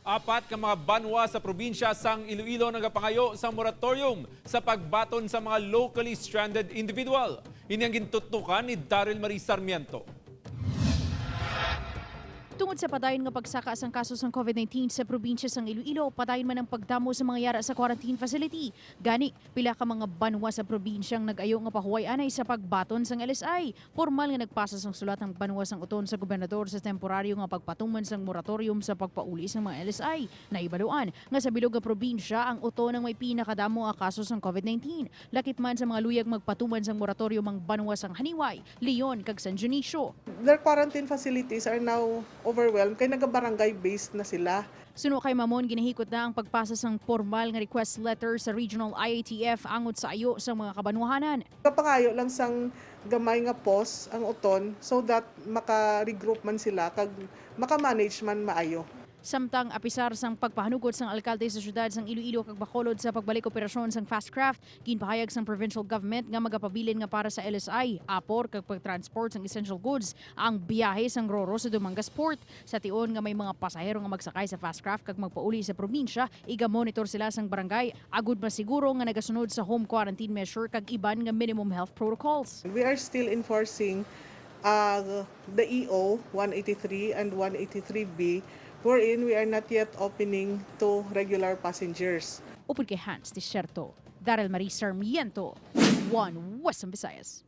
Apat ka mga banwa sa probinsya sang Iloilo nagapangayo sa moratorium sa pagbaton sa mga locally stranded individual. Ini ang gintutukan ni Daryl Marie Sarmiento. Tungod sa padayon nga pagsaka sang kaso sang COVID-19 sa probinsya sang Iloilo, padayon man ang pagdamo sa mga yara sa quarantine facility. Gani, pila ka mga banwa sa probinsyang nag-ayo nga pahuway anay sa pagbaton sang LSI. Formal nga nagpasa sang sulat ang banwa sang uton sa gobernador sa temporaryo nga pagpatuman sang moratorium sa pagpauli sang mga LSI. Naibaluan nga sa bilog nga probinsya ang uton ang may pinakadamo nga kaso sang COVID-19. Lakip man sa mga luyag magpatuman sang moratorium ang banwa sang Haniway, Leon kag San Dionisio. Their quarantine facilities are now overwhelmed kay naga-barangay based na sila. Suno kay Mamon, ginahikot na ang pagpasa sang formal nga request letter sa Regional IATF angot sa ayo sa mga kabanwahanan. Kapangayo lang sang gamay nga pos ang uton so that maka-regroup man sila kag maka-manage man maayo. Samtang apisar sang pagpahanugot sang alkalde sa syudad sang Iloilo kag Bacolod sa pagbalik operasyon sang Fastcraft, ginpahayag sang provincial government nga magapabilin nga para sa LSI, apor kag pagtransport sang essential goods ang biyahe sang Roro sa Dumangas Port. Sa tion nga may mga pasahero nga magsakay sa Fastcraft kag magpauli sa probinsya, iga-monitor sila sang barangay agud masiguro nga nagasunod sa home quarantine measure kag iban nga minimum health protocols. We are still enforcing the EO 183 and 183B wherein we are not yet opening to regular passengers. Upod kay Hans Desierto, Daryl Marie Sarmiento, One Western Visayas.